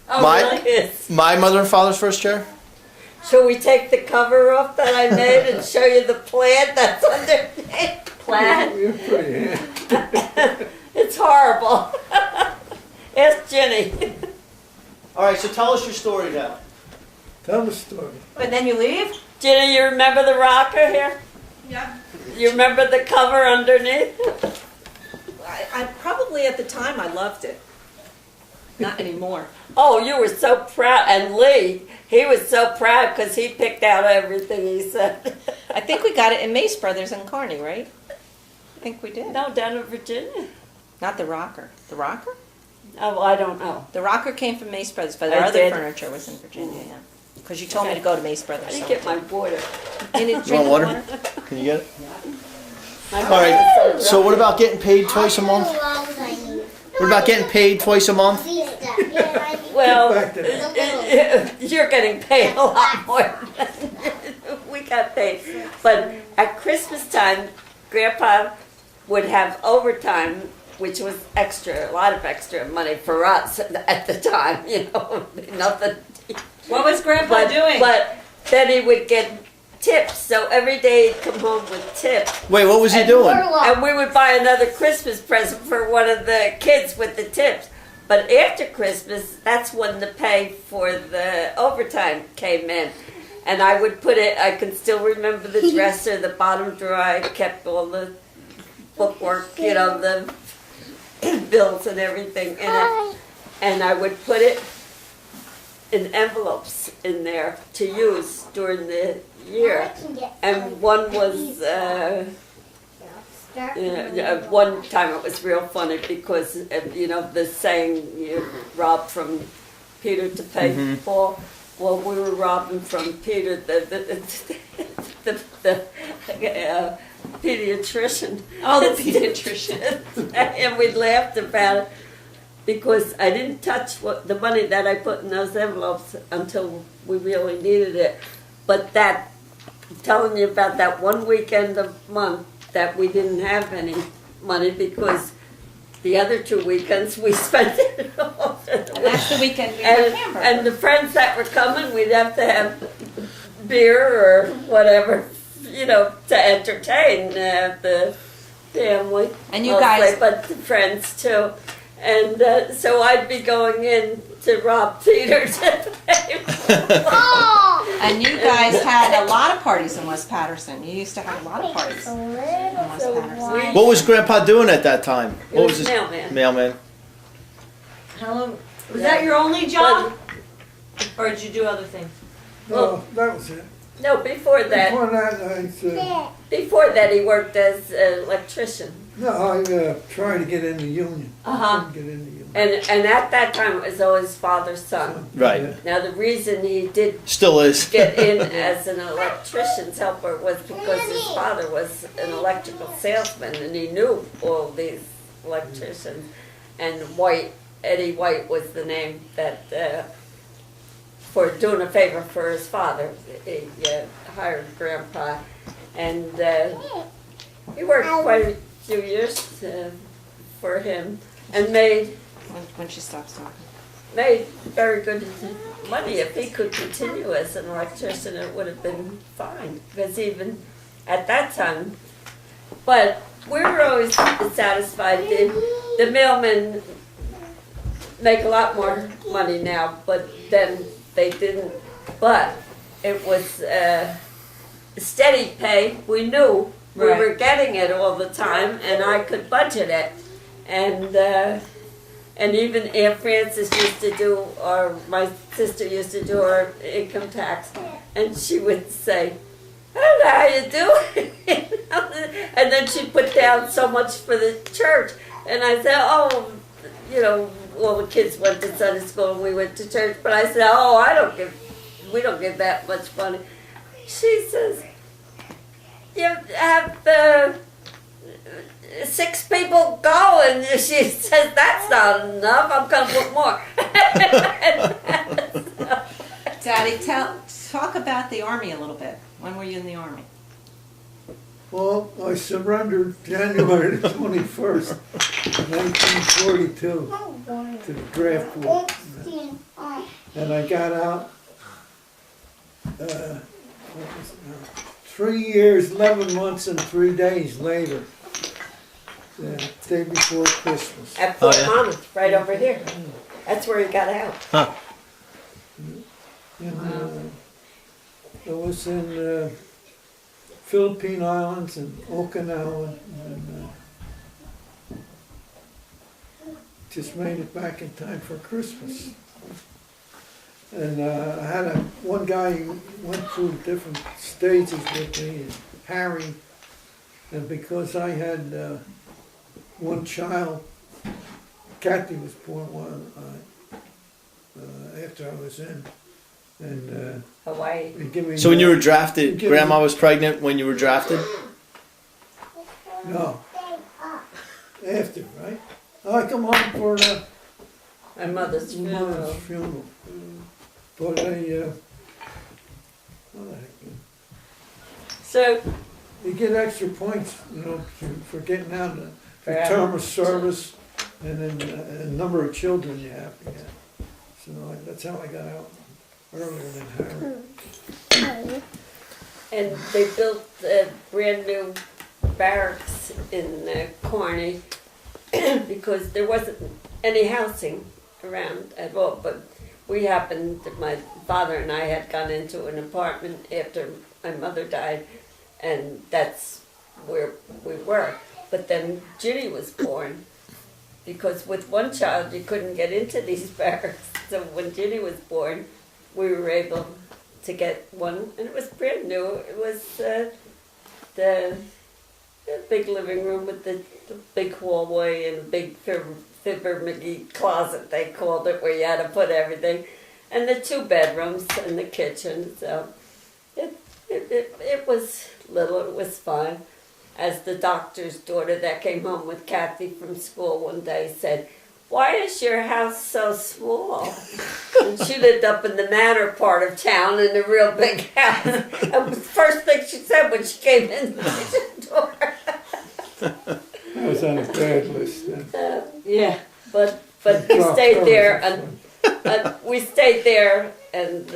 Oh, My- really? My mother and father's first chair? Shall we take the cover off that I made and show you the plant that's underneath? Plant? You're pretty handy. It's horrible. Ask Jenny. All right, so tell us your story now. Tell the story. But then you leave? Jenny, you remember the rocker here? Yeah. You remember the cover underneath? I probably at the time I loved it. Not anymore. Oh, you were so proud. And Lee, he was so proud because he picked out everything he said. I think we got it in Mace Brothers in Kearney, right? I think we did. No, down in Virginia. Not the rocker. The rocker? Oh, well, I don't know. The rocker came from Mace Brothers, but I our other did. furniture was in Virginia, yeah. Because you told me to go to Mace I Brothers. didn't so- get my water. You didn't You drink want the water? Can you get it? My All right, water was so what about getting paid twice a month? What about getting paid twice a month? Well, Back to you're getting paid a lot more than we got paid. But at Christmas time, Grandpa would have overtime, which was extra, a lot of extra money for us at the time, you know, nothing. What was Grandpa doing? But then he would get tips, so every day he'd come home with tips. Wait, what was he doing? And we would buy another Christmas present for one of the kids with the tips. But after Christmas, that's when the pay for the overtime came in. And I would put it, I can still remember the dresser, the bottom drawer, I kept all the bookwork, you know, the bills and everything in it. And I would put it in envelopes in there to use during the year. And one was, one time it was real funny because, you know, the saying, you rob from Peter to pay Paul. Well, we were robbing from Peter, the pediatrician. Oh, the pediatrician. And we laughed about it because I didn't touch the money that I put in those envelopes until we really needed it. But that, telling you about that one weekend a month that we didn't have any money because the other 2 weekends we spent it all. That's the weekend we were And, hamburger. and the friends that were coming, we'd have to have beer or whatever, you know, to entertain the family. And you mostly, guys- but the friends too. And so I'd be going in to rob Peter to pay. And you guys had a lot of parties in West Patterson. You used to have a lot of parties in West So Patterson. What was Grandpa doing at that time? He What was his mailman. mailman? How long, was that your only job? Or did you do other things? No, that was it. No, before that, Before that, he worked as an electrician. I tried to get in the union. Uh-huh. Couldn't get in the union. And at that time, it was always father son. Right. Yeah. Now the reason he did Still is. get in as an electrician's helper was because his father was an electrical salesman and he knew all these electricians. And Eddie White was the name that, for doing a favor for his father, he hired Grandpa. And he worked quite a few years for him and made When she stops talking. very good money. If he could continue as an electrician, it would have been fine. Because even at that time, but we were always satisfied. The mailmen make a lot more money now, but then they didn't. But it was steady pay. We knew we were getting it all the time, and I could budget it. And even Aunt Frances used to do, or my sister used to do our income tax, and she would say, "I don't know how you do it," and then she'd put down so much for the church, and I said, "Oh, you know, all the kids went to Sunday school and we went to church," but I said, "Oh, we don't give that much money." She says, "You have 6 people go," and she says, "That's not enough. I'm gonna put more." Daddy, talk about the Army a little bit. When were you in the Army? Well, I surrendered January the 21st, 1942. to the draft board. And I got out, what was it now? 3 years, 11 months, and 3 days later. The day before Christmas. At Fort Oh, yeah. Monmouth, right over here. That's where he got out. Huh. And, it was in Philippine Islands and Okinawa, and just made it back in time for Christmas. And I had one guy who went through different stages with me, Harry, and because I had one child, Kathy was born after I was in, and Hawaii. they give me. So when you were drafted, Give Grandma me- was pregnant when you were drafted? No. After, right? I come home for My mother's funeral. mother's funeral. But I, what the heck, So, you get extra points, you know, for getting out the Yeah. term of service and then a number of children you have to get. So that's how I got out earlier than Harry. and they built a brand new barracks in Kearney because there wasn't any housing around at all. But we happened, my father and I had gone into an apartment after my mother died, and that's where we were. But then Ginny was born, because with one child you couldn't get into these barracks. So when Ginny was born, we were able to get one, and it was brand new. It was the big living room with the big hallway and a big Fibber McGee closet, they called it, where you had to put everything, and the 2 bedrooms and the kitchen. So it was little, it was fun. As the doctor's daughter that came home with Kathy from school one day said, "Why is your house so small?" And she lived up in the manor part of town in a real big house. And the first thing she said when she came in the kitchen door. I was on a bad list then. Yeah. But we stayed there, and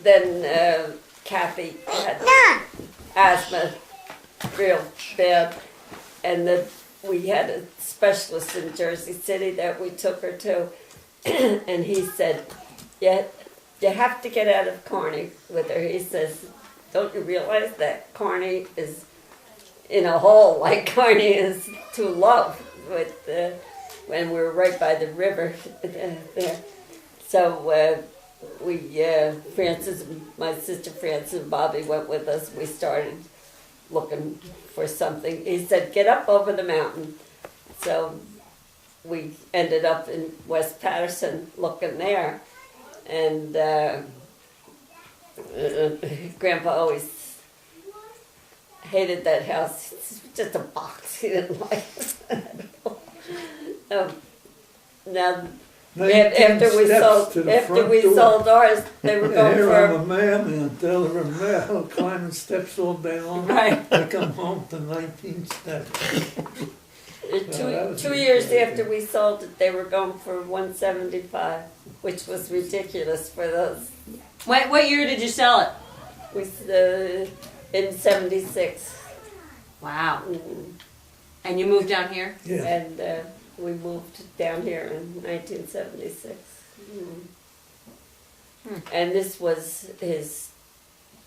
then Kathy had asthma, real bad, and we had a specialist in Jersey City that we took her to, and he said, "Yeah, you have to get out of Kearney with her." He says, "Don't you realize that Kearney is in a hole, like Kearney is too low with when we were right by the river there." So Francis, my sister Francis and Bobby went with us. We started looking for something. He said, "Get up over the mountain." So we ended up in West Patterson looking there, and Grandpa always hated that house. It's just a box. He didn't like it. Now, 19 after we steps to the front door. sold ours, they were going Here I'm for a man until a male climbing steps all day long. right. I come home to 19 steps. that was 2 years ridiculous. after we sold it, they were going for $175, which was ridiculous for those. What year did you sell it? We in '76. Wow. Mm. And you moved down here? Yeah. And we moved down here in 1976. And this was his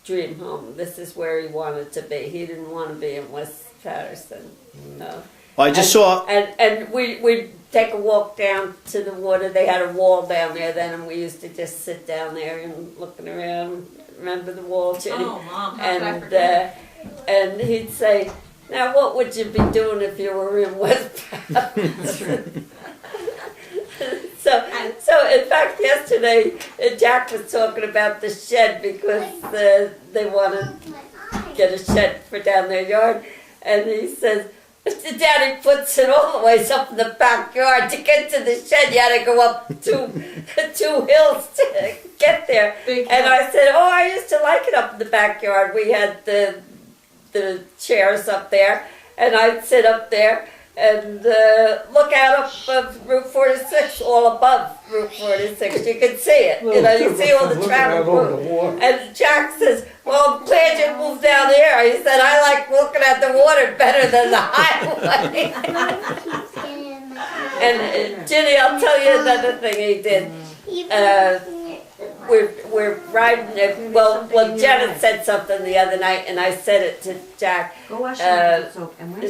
dream home. This is where he wanted to be. He didn't want to be in West Patterson. No. I just saw. And we'd take a walk down to the water. They had a wall down there then, and we used to just sit down there and looking around. Remember the wall, Jenny? Oh, Mom, how could I And forget? and he'd say, "Now, what would you be doing if you were in West Patterson?" So in fact, yesterday Jack was talking about the shed because they want to get a shed for down their yard, and he says, "Daddy puts it all the way up in the backyard. To get to the shed, you had to go up two hills to get there." Big And hill. I said, "Oh, I used to like it up in the backyard. We had the chairs up there, and I'd sit up there and look out up of Route 46, all above Route 46. You can see it. You know, you see all the Looking out traffic. over the water. And Jack says, well, I'm glad you moved down here. He said, I like looking at the water better than the highway. And Ginny, I'll tell you another thing he did. We're riding it. Well, Janet said something the other night, and I said it to Jack. Go wash your hands with soap. And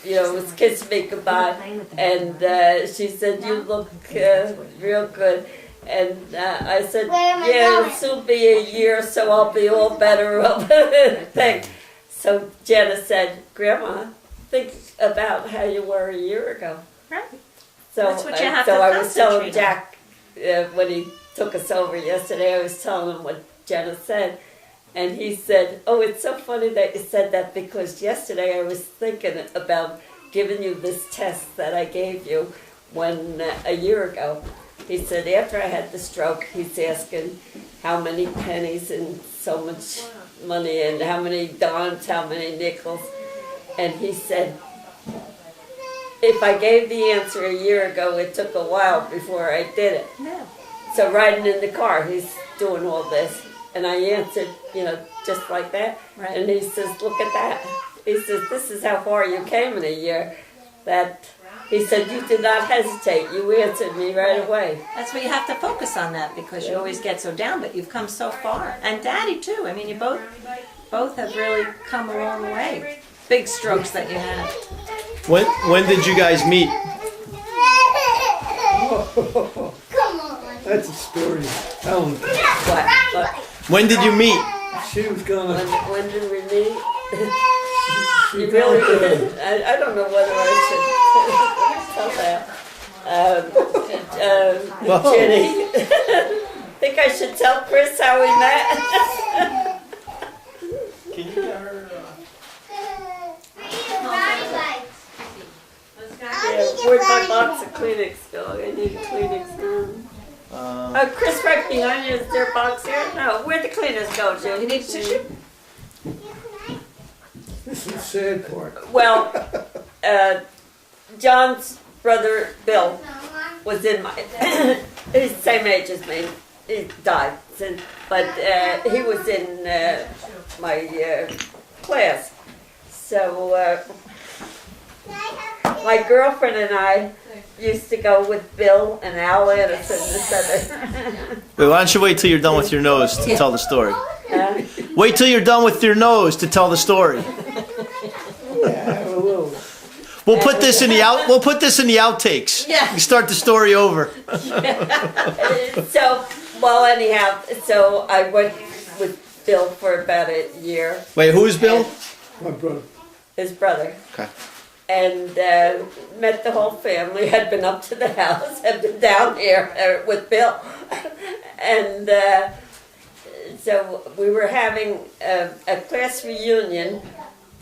She, was kissing me goodbye, and she said, "You look real good." And I said, "Yeah, it'll soon be a year, so I'll be all better." Thing. So Janet said, "Grandma, think about how you were a year ago." Right. So, That's what you have so to I was telling concentrate Jack when he took us over yesterday, I was telling him what Jenna said, and he said, "Oh, it's so funny that you said that, because yesterday I was thinking about giving you this test that I gave you a year ago." He said, after I had the stroke, he's asking how many pennies and so much money and how many dimes, how many nickels, and he said, if I gave the answer a year ago, it took a while before I did it. No. So riding in the car, he's doing all this. And I answered, just like that. Right. And he says, look at that. He says, this is how far you came in a year. He said, you did not hesitate. You answered me right away. That's why you have to focus on that, because you always get so down, but you've come so far. And Daddy too. I mean, you both have really come a long way. Big strokes that you had. When did you guys meet? That's a story. Ellen, But When did you meet? she was gonna. when did we meet? She You really got, did. I don't know whether I should tell that. Jenny, think I should tell Chris how we met? Can you get her? Yeah, where'd my box of Kleenex go? I need Kleenex now. Chris, right behind you, is there a box here? No, where'd the Kleenex go, Jim? You need tissue? this is the sad part. Well, John's brother Bill was in my, he's the same age as me. He died, but he was in my class. So my girlfriend and I used to go with Bill and Al Anderson this other. Wait, why don't you wait till you're done with your nose to tell the story? Wait till you're done with your nose to tell the story. Yeah, a little. We'll put this in the outtakes. Yeah. You start the story over. So, well, anyhow, so I went with Bill for about a year. Wait, who is Bill? My brother. His brother. Okay. And met the whole family. Had been up to the house. Had been down here with Bill, and so we were having a class reunion.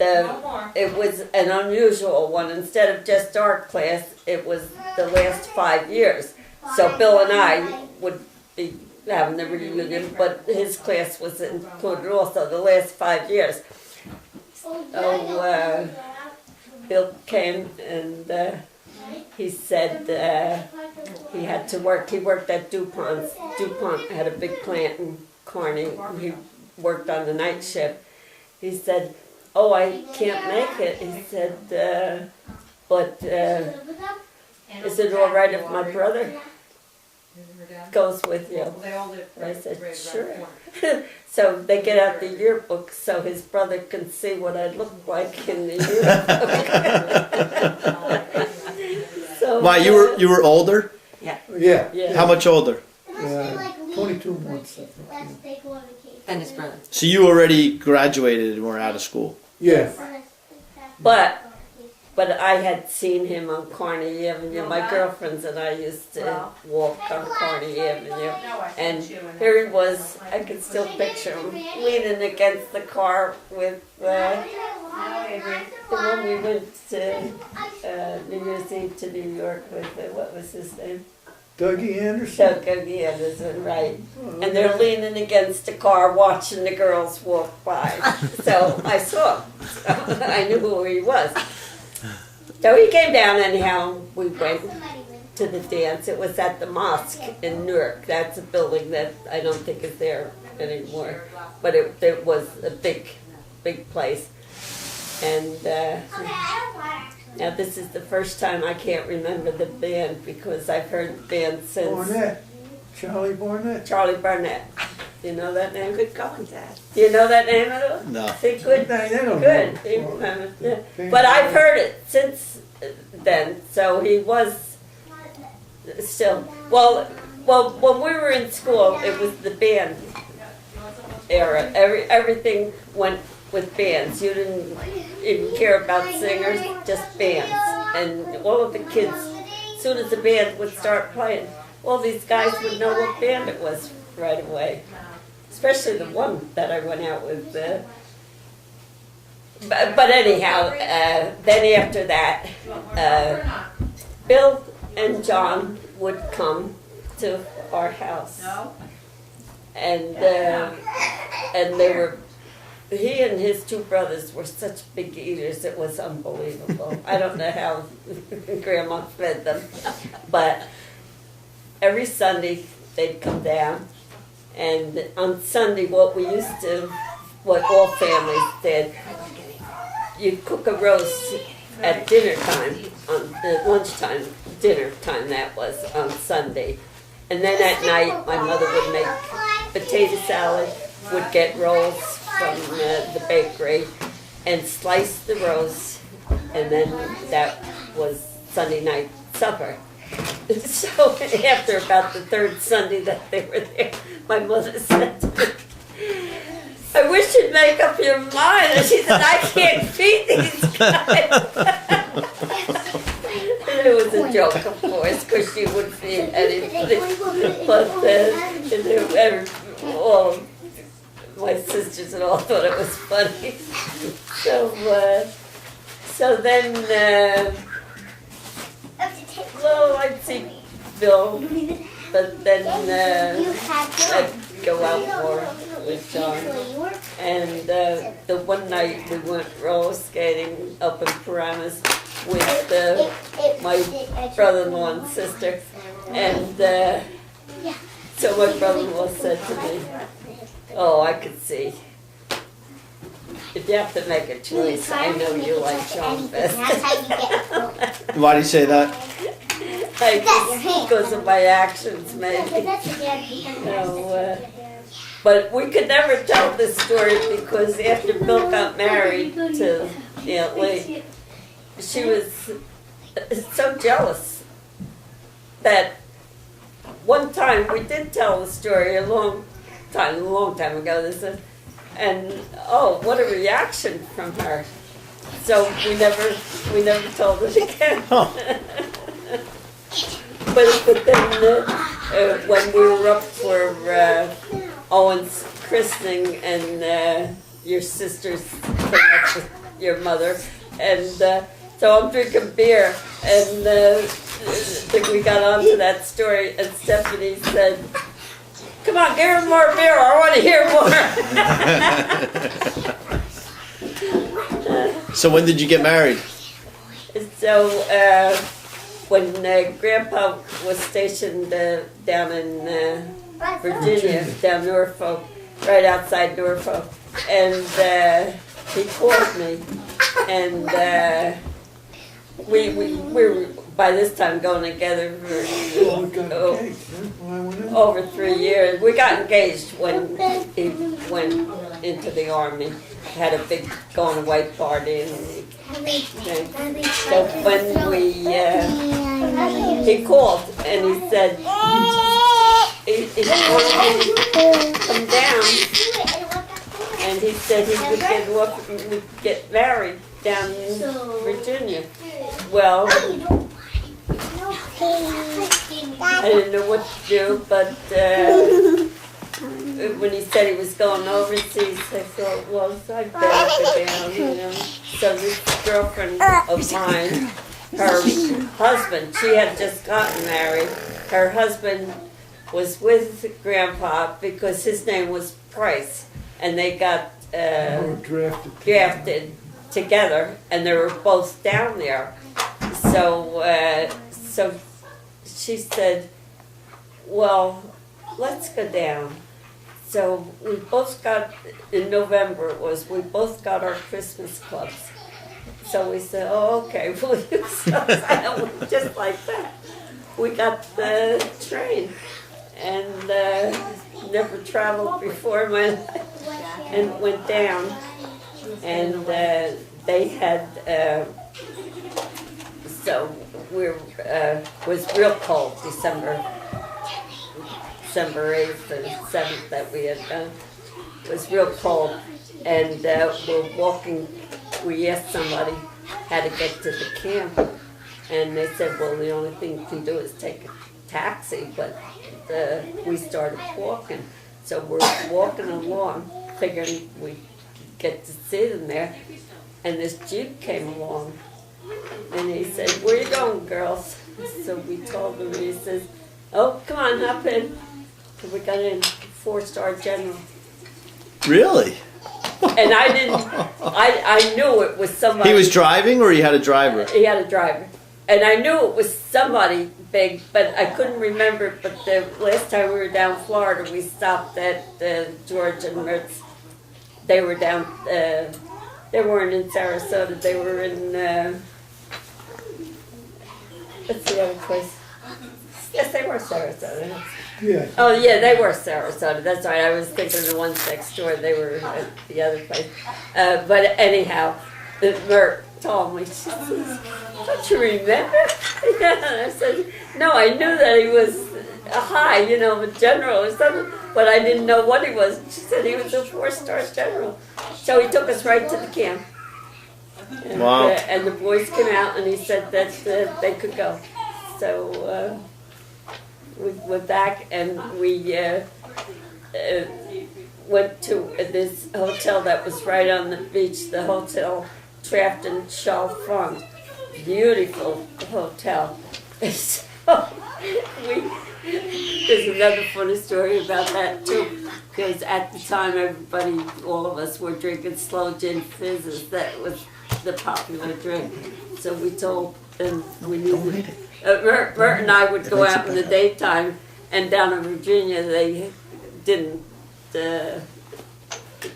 It was an unusual one. Instead of just our class, it was the last 5 years. So Bill and I would be having the reunion, but his class was included also the last 5 years. So Bill came and he said he had to work. He worked at DuPont. DuPont had a big plant in Kearney. He worked on the night shift. He said, "Oh, I can't make it." He said, "But is it all right if my brother goes with you?" And I said, "Sure." So they get out the yearbook so his brother can see what I look like in the yearbook. So, Why, you were older? Yeah. Yeah. How much older? 22 months. I think. And his brother. So you already graduated and were out of school. Yeah. But I had seen him on Kearney Avenue. My girlfriends and I used to walk on Kearney Avenue. And here he was, I could still picture him, leaning against the car with the one we went to New Year's Eve to New York with, what was his name? Dougie Anderson. Dougie Anderson, right. And they're leaning against the car watching the girls walk by. So I saw him. So I knew who he was. So he came down anyhow. We went to the dance. It was at the mosque in Newark. That's a building that I don't think is there anymore. But it was a big place. And now this is the first time I can't remember the band because I've heard the band since. Barnett, Charlie Barnett. Charlie Barnett. Do you know that name? Good going, Dad. Do you know that name at all? No. Say good. They don't Good. know. He remembers, yeah. But I've heard it since then, so he was still. Well, when we were in school, it was the band era. Everything went with bands. You didn't even care about singers, just bands. And all of the kids, as soon as the band would start playing, all these guys would know what band it was right away. Especially the one that I went out with. But anyhow, then after that, Bill and John would come to our house, and they were. He and his two brothers were such big eaters; it was unbelievable. I don't know how Grandma fed them, but every Sunday they'd come down. And on Sunday, what all families did, you'd cook a roast at dinner time, on lunchtime, dinner time that was, on Sunday. And then at night, my mother would make potato salad, would get rolls from the bakery, and slice the roast, and then that was Sunday night supper. So after about the third Sunday that they were there, my mother said to me, I wish you'd make up your mind. And she said, I can't feed these guys. And it was a joke, of course, because she wouldn't feed anybody. But all my sisters and all thought it was funny. So then... well, I'd see Bill, but then I'd go out more with John. And the one night we went roller skating up in Paramus with my brother-in-law and sister. And so my brother-in-law said to me, oh, I could see. If you have to make a choice, I know you like John best. Why do you say that? Because of my actions, maybe. But we could never tell this story because after Bill got married to Aunt Lee, she was so jealous that one time we did tell the story a long time ago. This is. And oh, what a reaction from her! So we never told it again. Huh. But then when we were up for Owen's christening and your sister's came up with your mother, and so I'm drinking beer, and we got onto that story, and Stephanie said, come on, give her more beer. I want to hear more. So when did you get married? So when Grandpa was stationed down in Virginia, down Norfolk, right outside Norfolk, and he called me, and we were by this time going together for over 3 years. We got engaged when he went into the Army. Had a big going away party. And so when he called and he said, he wanted me to come down, and he said he would get married down in Virginia. Well, I didn't know what to do, but when he said he was going overseas, I thought, well, I better go down, you know. So this girlfriend of mine, her husband, she had just gotten married. Her husband was with Grandpa because his name was Price, and they got drafted together, and they were both down there. so she said, well, let's go down. So we both got, in November it was, we both got our Christmas clubs. So we said, oh, okay, we'll use those. Just like that. We got the train and never traveled before in my life and went down. And they had, so we was real cold, December 8th and 7th that we had done. It was real cold. And we're walking, we asked somebody how to get to the camp. And they said, well, the only thing you can do is take a taxi. But we started walking. So we're walking along, figuring we'd get to see them there. And this Jeep came along. And he said, where you going, girls? So we told him, and he says, oh, come on, hop in. So we got in, 4-star general. Really? And I didn't, I knew it was somebody. He was driving, or he had a driver? He had a driver. And I knew it was somebody big, but I couldn't remember. But the last time we were down Florida, we stopped at George and Ritz. They were down, they weren't in Sarasota, they were in, what's the other place? Yes, they were Sarasota. Yeah. Oh, yeah, they were Sarasota. That's right. I was thinking of the ones next door. They were at the other place. But anyhow, Mert told me, she says, don't you remember? And I said, no, I knew that he was a high, a general or something, but I didn't know what he was. She said he was a 4-star general. So he took us right to the camp. And, Wow. And the boys came out, and he said that they could go. So we went back, and we went to this hotel that was right on the beach, the Hotel Trafton Chalfont. Beautiful hotel. So there's another funny story about that too, because at the time everybody, all of us were drinking slow gin fizzes. That was the popular drink. So we told them we needed. Mert and I would go out in the daytime, and down in Virginia they didn't.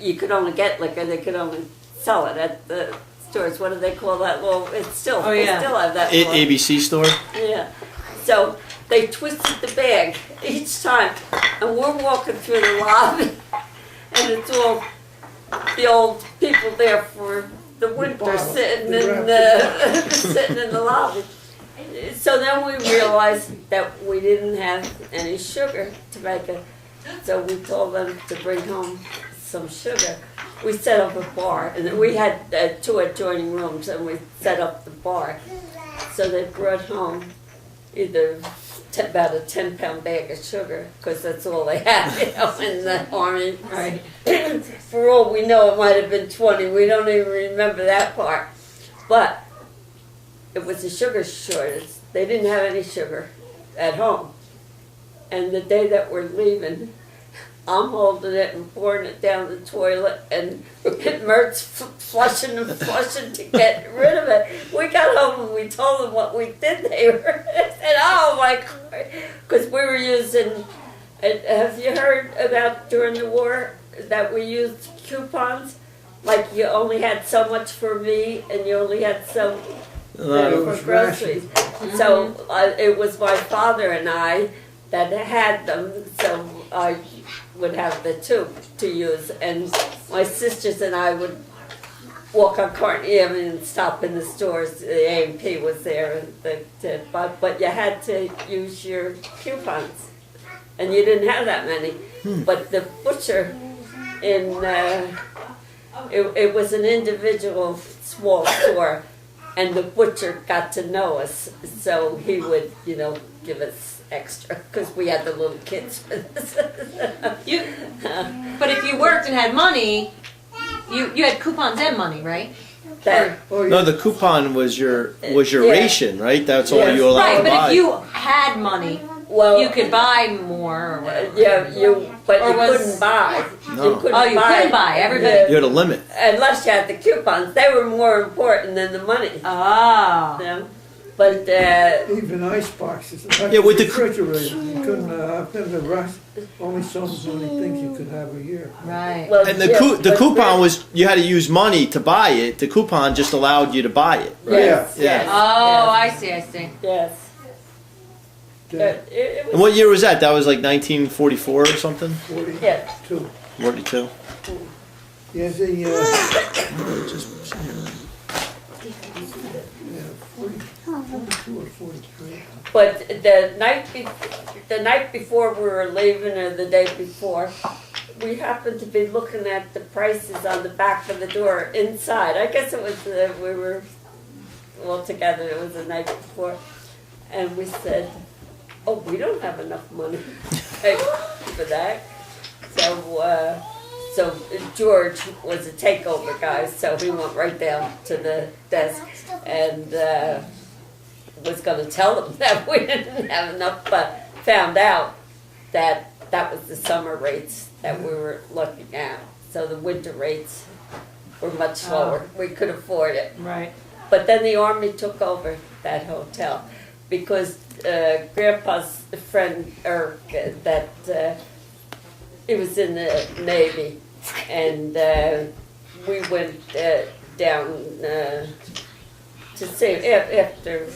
You could only get liquor; they could only sell it at the stores. What do they call that? Well, it's still they still have that. ABC store? Yeah. So they twisted the bag each time, and we're walking through the lobby, and it's all the old people there for the winter sitting in the lobby. So then we realized that we didn't have any sugar to make it. So we told them to bring home some sugar. We set up a bar, and then we had 2 adjoining rooms, and we set up the bar. So they brought home either about a 10-pound bag of sugar, because that's all they had, in the army. Right. For all we know, it might have been 20. We don't even remember that part. But it was a sugar shortage. They didn't have any sugar at home. And the day that we're leaving, I'm holding it and pouring it down the toilet, and Mert's flushing to get rid of it. We got home and we told them what we did. They said, oh my God. Because we were using, have you heard about during the war that we used coupons? Like you only had so much for me and you only had so for groceries. So it was my father and I that had them, so I would have the 2 to use, and my sisters and I would walk on Courtney Avenue and stop in the stores. The A&P was there, but you had to use your coupons, and you didn't have that many. But the butcher in it was an individual small store, and the butcher got to know us, so he would, give us extra, because we had the little kids with us. But if you worked and had money, you had coupons and money, right? No, the coupon was your ration, right? That's all Yes. you allowed Right, to but buy. if you had money, Well, you could buy more or whatever. but Or you was- couldn't buy. No. You couldn't Oh, you couldn't buy. Everybody. You had a limit. Unless you had the coupons. They were more important than the money. Oh. You know? But Even ice boxes. Yeah, with the- refrigerator, you couldn't, I've never rushed, only so many things you could have a year. Right. well, And the yeah, the but coupon was you had to use money to buy it. The coupon just allowed you to buy it. Yes, Yeah. yes, Oh, I see, I see. yes. Yeah, It And was, what year was that? That was like 1944 or something. 42. yeah. 42. Yeah, the, yeah, 42 or 43. But the night before we were leaving, or the day before, we happened to be looking at the prices on the back of the door inside. I guess it was we were all together. It was the night before, and we said, "Oh, we don't have enough money for that." So George was a takeover guy, so he went right down to the desk and was going to tell them that we didn't have enough, but found out that that was the summer rates that we were looking at. So the winter rates were much lower. We could afford it. Right. But then the Army took over that hotel because Grandpa's friend, that he was in the Navy, and we went down to see after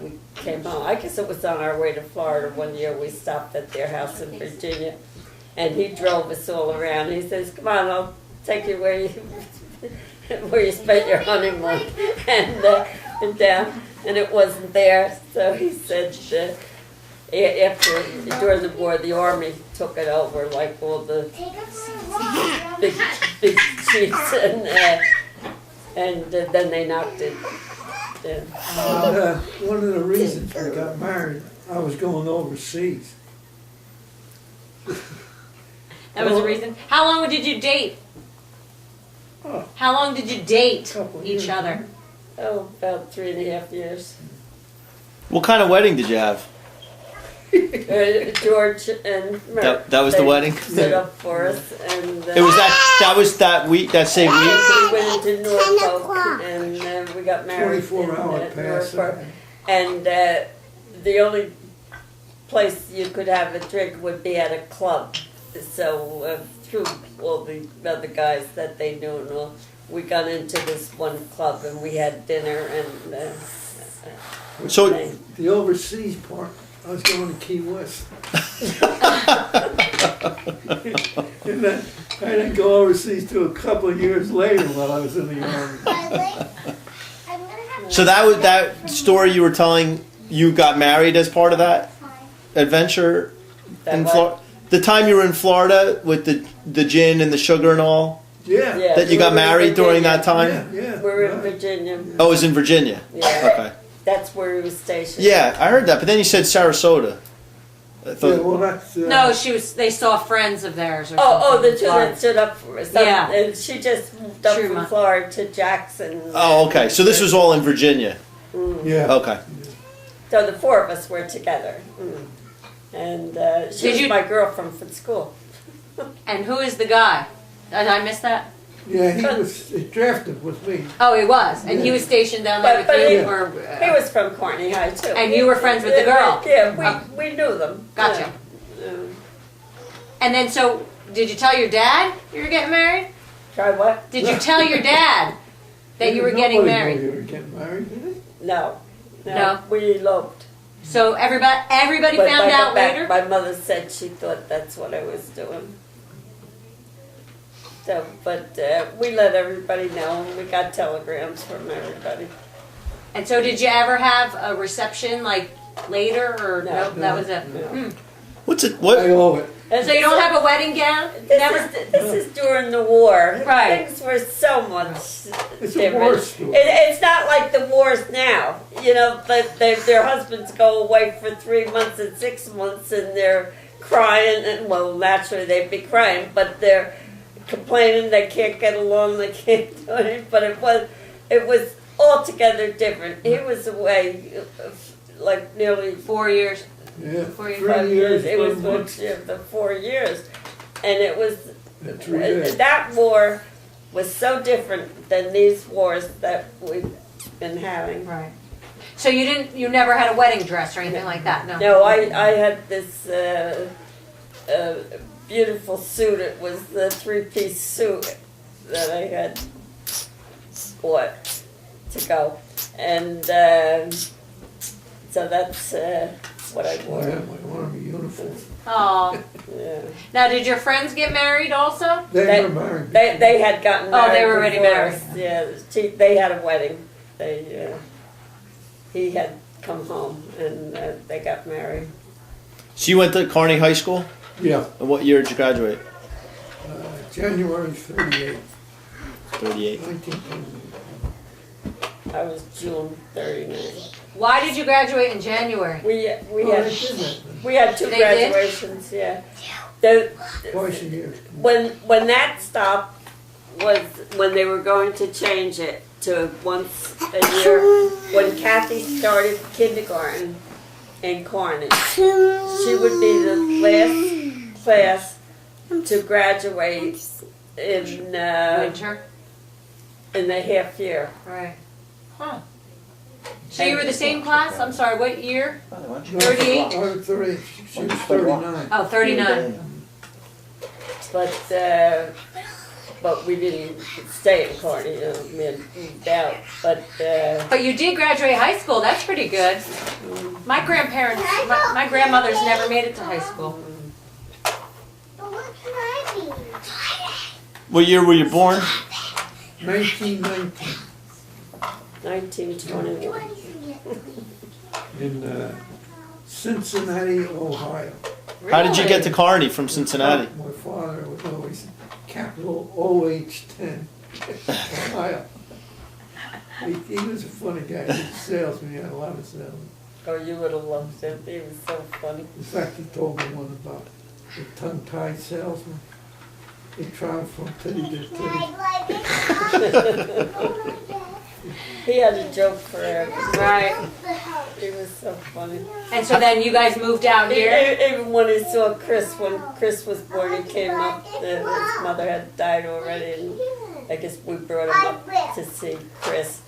we came home. I guess it was on our way to Florida one year. We stopped at their house in Virginia, and he drove us all around. He says, "Come on, I'll take you where you spent your honeymoon," and down, and it wasn't there. So he said, after during the war, the Army took it over, like all the big chiefs, and then they knocked it down. One of the reasons we got married, I was going overseas. That was the reason. How long did you date? Oh. How long did you date Couple each years. other? Oh, about 3.5 years. What kind of wedding did you have? George and Merrick, That was the they wedding? stood up for us, and It was that week, that same week. we went into Norfolk, and we got married 24-hour in pass. Norfolk. And the only place you could have a drink would be at a club. So through all the other guys that they knew and all, we got into this one club and we had dinner and. So The overseas part, I was going to Key West. And then I didn't go overseas till a couple of years later while I was in the Army. so that was that story you were telling. You got married as part of that adventure in Florida. The time you were in Florida with the gin and the sugar and all. Yeah. Yeah. That you got We were in married during Virginia. that time. Yeah, yeah. We're in right. Virginia. Oh, it was in Virginia. Yeah. Okay. That's where he was stationed. Yeah, I heard that, but then you said Sarasota. I Yeah, thought, well, that's, No, they saw friends of theirs or Oh, something. the two that stood up for us. Yeah. And she just moved up True, from Ma. Florida to Jackson. oh, okay. So this was all in Virginia. yeah. Okay. So the four of us were together. And she Did was you- my girlfriend from school. And who is the guy? Did I miss that? Yeah, he drafted with me. Oh, he was. And he was stationed down there But with you? he- Or, He was from Courtney High too. And you were friends with the girl? Yeah, we knew them. Gotcha. Yeah. And then, so, did you tell your dad you were getting married? Try what? Did you tell your dad that you were getting Nobody married? knew you were getting married, did they? No. No. We eloped. So everybody But found out back, later? my mother said she thought that's what I was doing. So, but we let everybody know, and we got telegrams from everybody. And so did you ever have a reception like later or No. nope, that was it? No. What's it? I What? owe it. And So you don't have a wedding gown? Never? This is during the war. Right. Things were so much It's a different. war story. It's not like the wars now. You know, their husbands go away for 3 months and 6 months, and they're crying, and well, naturally they'd be crying, but they're complaining they can't get along, they can't do it. But it was altogether different. He was away like nearly 4 years. Yeah, 45 3 years, It was 4 months, the 4 years, and it was and 3 days. that war was so different than these wars that we've been having. Right. So you never had a wedding dress or anything like that, no? No, I had this beautiful suit. It was the 3-piece suit that I had bought to go. And so that's what I I wore. had my army uniform. Oh. Yeah. Now, did your friends get married also? They were married. They had gotten Oh, married. they were already before married. us. Yeah, they had a wedding. He had come home and they got married. So you went to Kearney High School? Yeah, And what year did you graduate? January 38, 38. 1938. I was June 39. Why did you graduate in January? We Oh, had they did that we had 2 They did? graduations. Yeah. The, twice a year. when that stopped was when they were going to change it to once a year. When Kathy started kindergarten in Kearney, she would be the last class to graduate in Winter? the half year. Right. Huh. So you were the same class? I'm sorry, what year? 38? I was 30, she was 39. Oh, 39. But we didn't stay in Kearney. We had moved out. But you did graduate high school. That's pretty good. My grandparents, my grandmothers never made it to high school. What year were you born? 1919 1921. in Cincinnati, Ohio. How did you get to Kearney from Cincinnati? My father was always capital OH10, Ohio. He was a funny guy. He was a salesman. He had a lot of salesmen. Oh, you would have loved him. He was so funny. In fact, he told me one about the tongue-tied salesman. He traveled from titty to titty. He had a joke for everything. Right. He was so funny. And so then you guys moved out here? Even when he saw Chris, when Chris was born, he came up. His mother had died already, and I guess we brought him up to see Chris.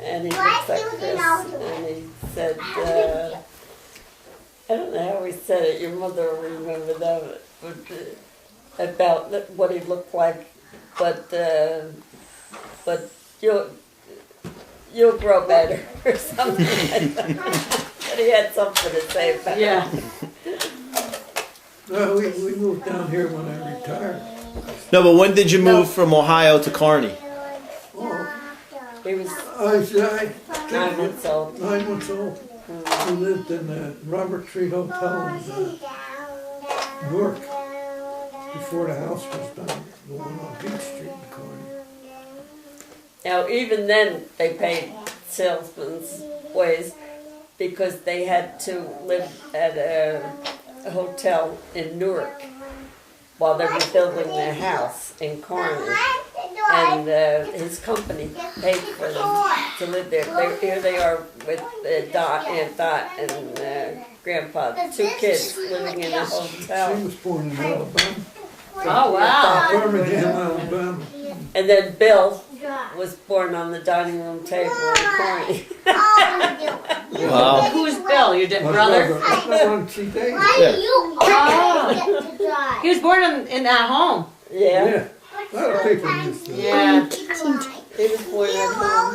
And he looks like Chris, and he said, I don't know how he said it. Your mother will remember that, but, about what he looked like. But you'll grow better or something like that. But he had something to say about it. Yeah. No, we moved down here when I retired. No, but when did you move from Ohio to Kearney? Oh, He was I was 9 months old. 9 months old. We lived in the Robert Tree Hotel in Newark before the house was done, the one on Beach Street in Kearney. Now, even then, they paid salesmen's ways because they had to live at a hotel in Newark while they were building their house in Kearney. And his company paid for them to live there. Here they are with Aunt Dot and Grandpa, 2 kids living in a She hotel. was born in Alabama, Oh, wow. Birmingham, Alabama. And then Bill was born on the dining room table in Kearney. Wow. Who's Bill, your My brother? That's the one she dated. Oh. He was born in that home. Yeah, Yeah, a lot of people used to. Yeah. he was born at home.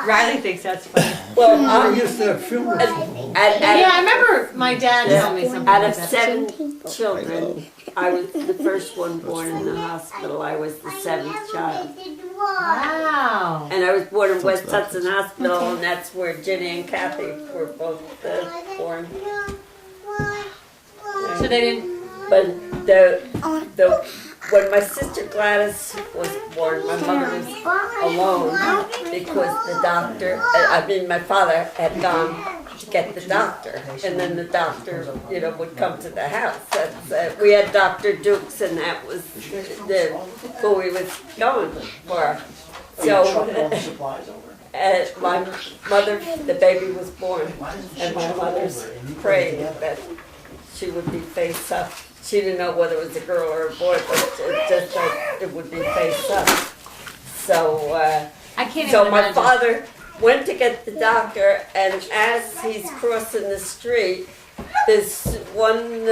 Riley thinks that's funny. Well, I used to have filmers at home. Yeah, I remember my dad telling me something out like of that. 7 children, I was the first one born in the hospital. I was the 7th child. Wow. And I was born in West Hudson Hospital, and that's where Ginny and Kathy were both born. So they didn't. But when my sister Gladys was born, my mother was alone because the doctor, my father had gone to get the doctor, and then the doctor, would come to the house. We had Dr. Dukes, and that was who we was going for. So, my mother, the baby was born, and my mother's prayed that she would be face up. She didn't know whether it was a girl or a boy, but just that it would be face up. So, I can't so even my imagine. father went to get the doctor, and as he's crossing the street, this one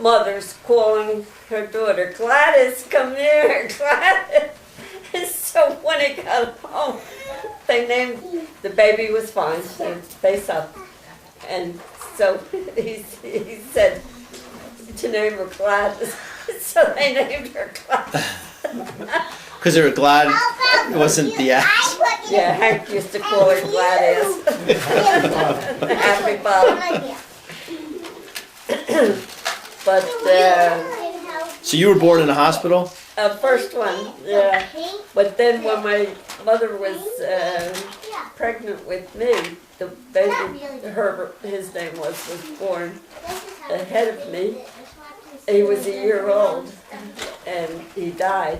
mother's calling her daughter, Gladys, come here, Gladys. So when he got home, they named, the baby was fine, face up. And so he said to name her Gladys. So they named her Gladys. Because they were glad it wasn't the ass. Yeah, Hank used to call her Gladys. Happy Bob. But So you were born in a hospital? first one, yeah. But then when my mother was pregnant with me, the baby, Herbert, his name was born ahead of me. He was a year old, and he died.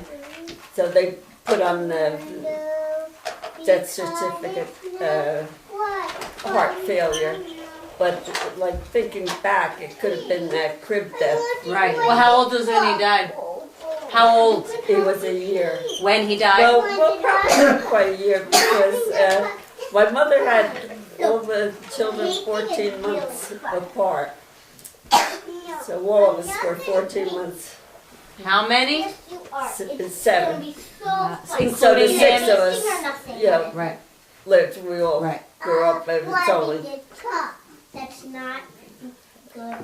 So they put on the death certificate, heart failure. But like thinking back, it could have been that crib death. Right. Well, how old was when he died? How old? He was a year. When he died? Well, probably not quite a year because my mother had all the children 14 months apart. So all of us were 14 months. How many? 7. So the Including 6 him? of us, yeah, Right. lived. We all Right. grew up, and it's only That's not good.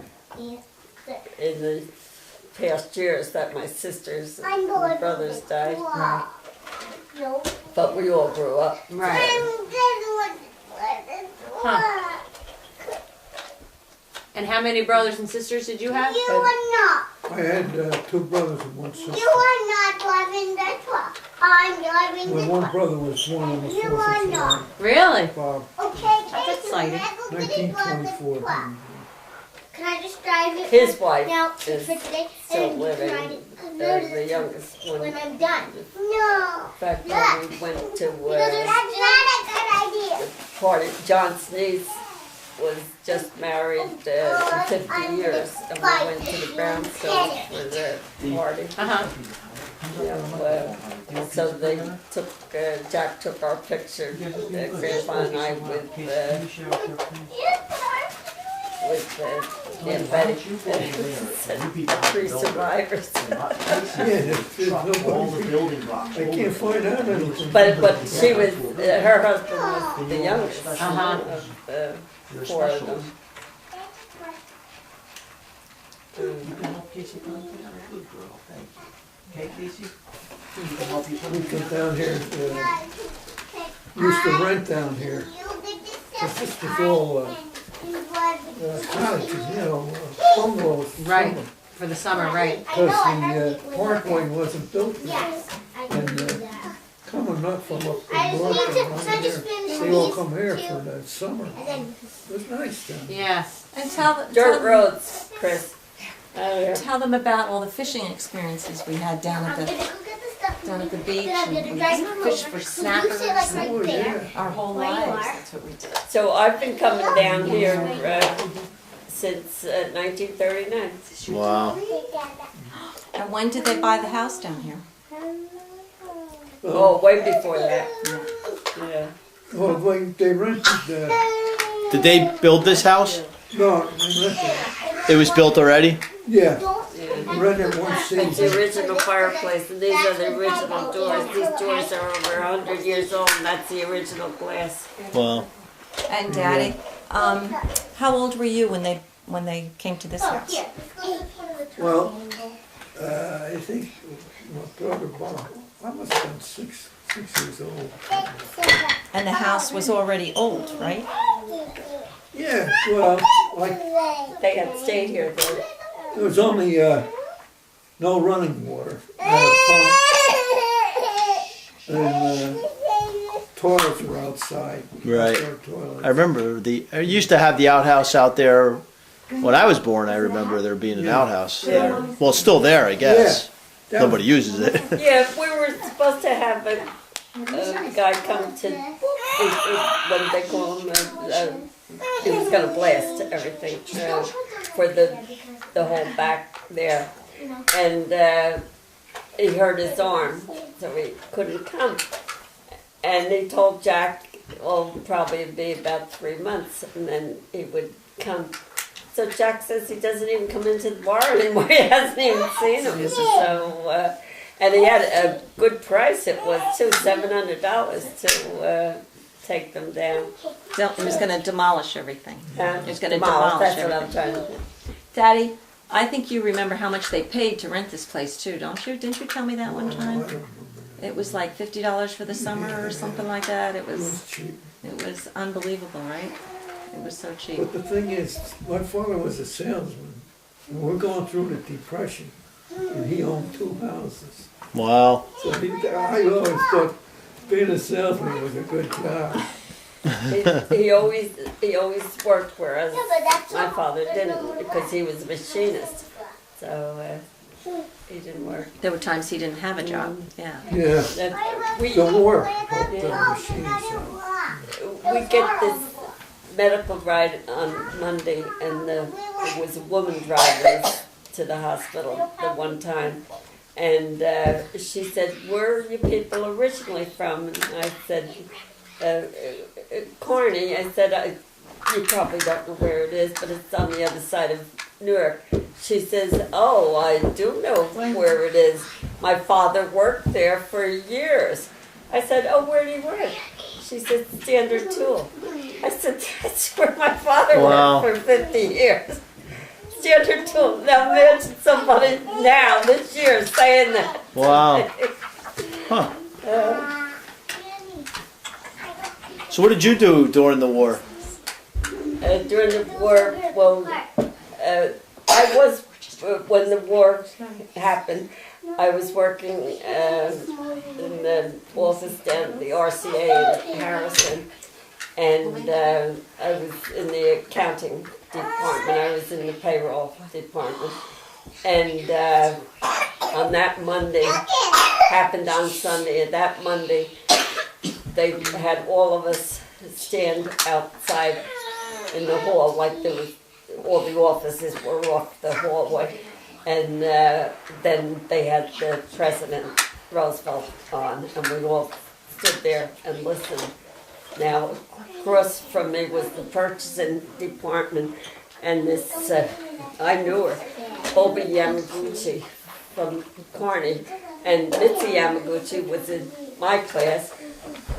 in the past years that my sisters I'm and going brothers died. Right. No. But we all grew up. Right. Huh. And how many brothers and sisters did you have? You are not. I had 2 brothers and 1 sister. You are not driving the truck. I'm driving When the one truck. brother was born on the You 4th are of not. July, Really? Bob, Okay, That's Jason, exciting. let's go to the truck. 1924. Can I just drive it? His wife now is for today, still and you can living, ride it the youngest one. when In I'm done. No. fact, when we went to That's not a good idea. party, John's niece was just married for 50 years, and we went to the brownstone for the party. Uh-huh. So they took, Jack took our picture, Grandpa and I, with Aunt Betty, 3 survivors. Yeah, there's nobody. I can't find out anything. But she was, her husband was the youngest Uh-huh. of 4 of them. You can help Casey put it together. Good girl, thank you. Okay, Casey? You can help you put We it come together. down here, used to rent down here. But this was all cottages, bungalows. Right. For the summer, right. Because the parkway wasn't built yet. Yes, I can And do that. coming up from up I the north, just need to- and so I around just there, finished they all these come here two. for the summer. And then It was nice down there. Yes. And tell Dirt them, roads, Chris. Oh, yeah. tell them about all the fishing experiences we had down I'm at gonna the go get the stuff. down at the beach, Then I'm and gonna we drive him fished over. for So you snappers sit like right Oh, there. yeah. our whole Where you lives. are. That's what we did. So I've been coming down here since 1939. Wow. And when did they buy the house down here? Oh, way before that. Yeah. Well, when they rented, Did they build this house? no, they rented, It was built already? yeah, Yeah. rented one It's the season. original fireplace, and these are the original doors. These doors are over 100 years old, and that's the original glass. Wow. And Daddy, how old were you when they came to this Oh, house? here. Let's go to the truck. Well, I think my brother Bob, I must have been 6 years old. And the house was already old, right? Yeah, well, like, They had stayed here then. there was only, no running water. Had a pump, and, toilets were outside. Right. Outdoor toilets. I remember I used to have the outhouse out there. When I was born, I remember there being an outhouse there. Well, it's still there, I guess. That Nobody uses it. Yeah, we were supposed to have a guy come to, what did they call him? He was going to blast everything for the whole back there. And he hurt his arm, so he couldn't come. And he told Jack probably it'd be about 3 months, and then he would come. So Jack says he doesn't even come into the bar anymore. He hasn't even seen him. So, and he had a good price. It was too, $700 to take them down. He was going to demolish everything. He was going to demolish That's everything. what I'm trying to do. Daddy, I think you remember how much they paid to rent this place too, don't you? Didn't you tell me that one I time? don't remember. It was like $50 for the summer or something like that. It It was was cheap. unbelievable, right? It was so cheap. But the thing is, my father was a salesman. And we're going through the Depression, and he owned 2 houses. Wow. So I always thought being a salesman was a good job. He always worked, whereas Yeah, but that's my not- father didn't, because he was a machinist. So he didn't work. There were times he didn't have a job. Yeah. Yeah, That- we the war helped the Yeah. machines out. we get this medical ride on Monday, and there was a woman driving us to the hospital the one time, and she said, "Where are you people originally from?" And I said, "Corny." I said, "You probably don't know where it is, but it's on the other side of Newark." She says, "Oh, I do know where it is. My father worked there for years." I said, "Oh, where did he work?" She said, "Standard Tool." I said, "That's where my father Wow. worked for 50 years. Standard Tool." Now imagine somebody now, this year, saying that. Wow. Huh. So what did you do during the war? During the war, well, I was, when the war happened, I was working in the office down at the RCA in Harrison, and I was in the accounting department. I was in the payroll department, and on that Monday, happened on Sunday, and that Monday, they had all of us stand outside in the hall, like there was, all the offices were off the hallway, and then they had the President Roosevelt on, and we all stood there and listened. Now, across from me was the purchasing department, and this, I knew her, Obi Yamaguchi from Kearney, and Mitzi Yamaguchi was in my class,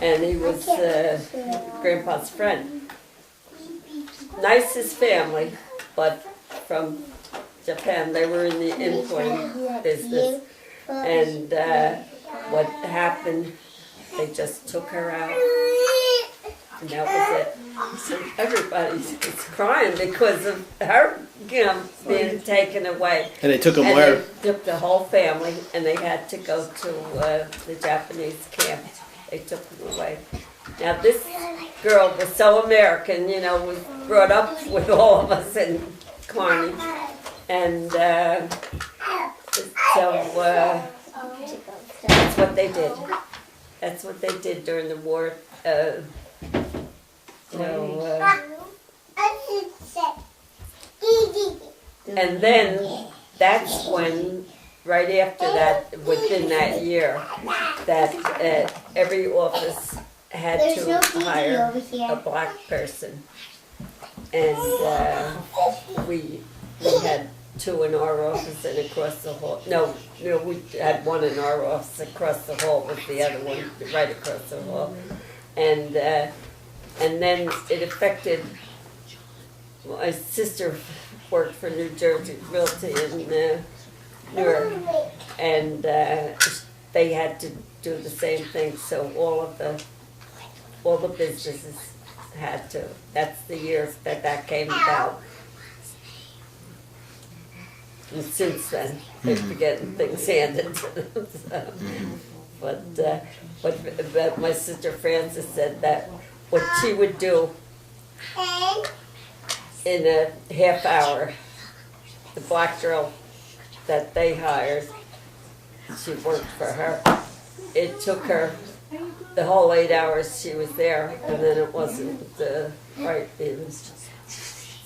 and he was Grandpa's friend. Nicest family, but from Japan. They were in the importing business, and what happened, they just took her out, and that was it. So everybody's crying because of her, being taken away. And they took him And where? they took the whole family, and they had to go to the Japanese camp. They took them away. Now this girl was so American, was brought up with all of us in Kearney, and so that's what they did. That's what they did during the war. And then that's when, right after that, within that year, that every office had to hire a black person. And we had 2 in our office and across the hall. No, we had 1 in our office across the hall with the other one right across the hall. And then it affected, my sister worked for New Jersey Realty in Newark, and they had to do the same thing. So all the businesses had to. That's the year that came about. And since then, they've been getting things handed to them. So. But my sister Frances said that what she would do in a half hour, the black girl that they hired, she worked for her. It took her the whole 8 hours she was there, and then it wasn't right even.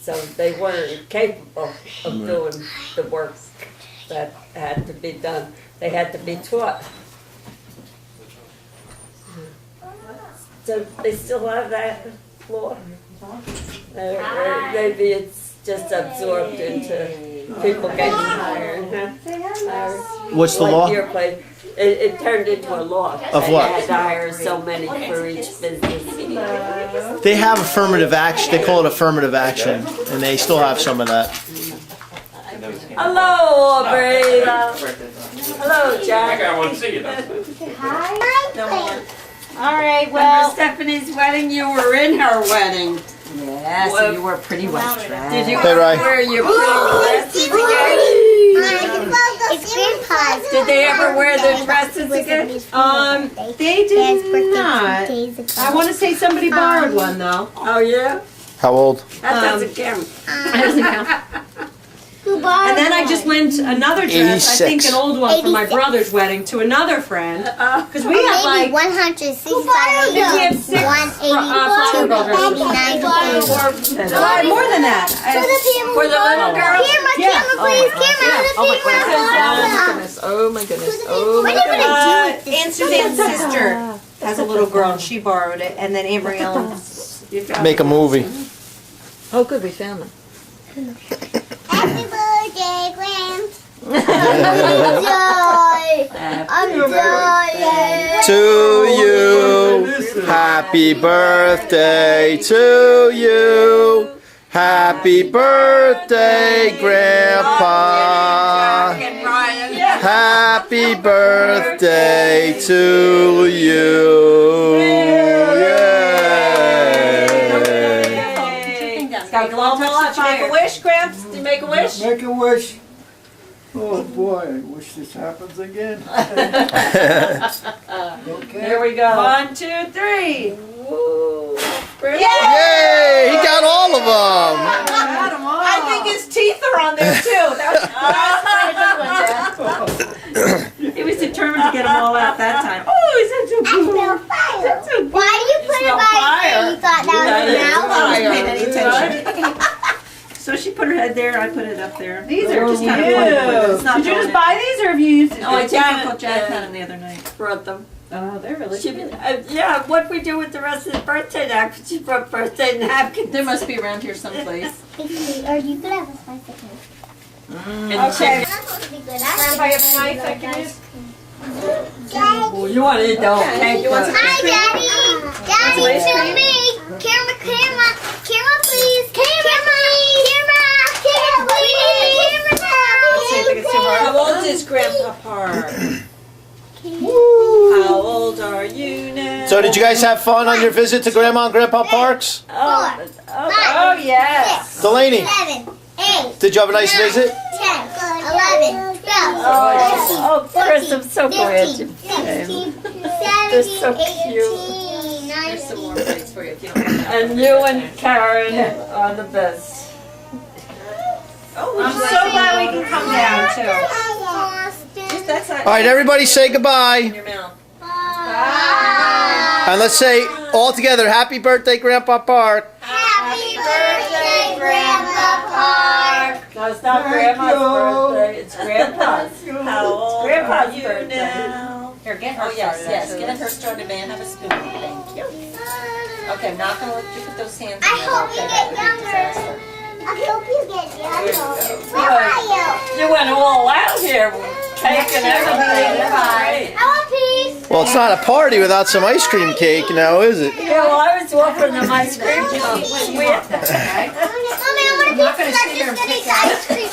So they weren't capable of doing the work that had to be done. They had to be taught. So they still have that law? Or maybe it's just absorbed into people getting hired, huh? What's the Like law? your place. It turned into a law. Of They what? had to hire so many for each business. They have affirmative action. They call it affirmative action, and they still have some of that. Hello, Aubrey. Hello, I Jack. got one to see you. All right, Remember well. Stephanie's wedding? You were in her wedding. Yes, Well, you were pretty well dressed. Did you Hey, Ray. wear your pretty dresses again? It's Grandpa's. Did they ever wear their dresses again? They did not. I want to say somebody borrowed one though. Oh, yeah? How old? That doesn't count. And then I just lent another dress, I think 86. an old one from my brother's wedding, to another friend. Because we have like, 165. we have six flower girl dresses. More than that. For the little girl? Camera, Yeah. camera, please, camera, Oh my goodness. What are you gonna do with this? Aunt Suzanne's sister has a little girl and she borrowed it, and then Amber Ellen's. Make a movie. Oh, good, we found them. Happy birthday, Gramps. I'm dying. To you, happy birthday to you. Happy birthday, Grandpa. Happy birthday to you. Yay. Got Make a wish, Gramps? Did you make a wish? Make a wish. Oh boy, I wish this happens again. Okay. Here we go. 1, 2, 3. Yay! He got all of them. I think his teeth are on there too. That was He was determined to get them all out that time. Oh, he's such a I smell fire. Why do you put it by your face? You thought that was a mouth? So she put her head there, I put it up there. These are just kind cute. of It's not Did you just going buy these or have you used it? Oh, I Jack Janet, had them the other night. brought them. Oh, they're really She, cute. yeah, what we do with the rest of the birthday napkins? She brought birthday napkins. They must be around here someplace. Or you could have a slice of cake. And chicken. That's supposed to be good. Grandpa, you have a knife I can use? Daddy. You want to eat the whole cake? You want some Hi, Daddy. Daddy, ice show cream? me. Camera, camera. Camera, please. Camera. Camera, please. See if I can see more. Camera. How old is Grandpa Park? How old are you now? So did you guys have fun on your visit to Grandma and Grandpa Parks? Oh, Oh, yes. Delaney, 7, 8, did you have a nice 9, visit? 10, 11, 12, oh, Chris, I'm so 13, glad 15, you 16, 17, They're so 18, There's some more 19. plates for you if you don't want that. And you and Karen are the best. I'm so glad we can come down, too. That's not All right, everybody say in goodbye. your mouth. And let's say all together, happy birthday, Grandpa Park. Happy birthday, Grandpa Park. No, it's not Grandma's birthday. It's Grandpa's. How old Grandpa's are you birthday. now? Here, get her Oh, yes, started, yes. actually. Get her started, man. Have a spoon. Thank you. Okay, I'm not going to let you put those hands in I there. hope you Okay, get that would be a disaster. younger. I hope you get younger. Where are you? You went all out here with cake and everything. I want peace. Well, it's not a party without some ice cream cake now, is it? Yeah, well, I was offering them ice cream. Mommy, I want a piece because I just finished ice cream.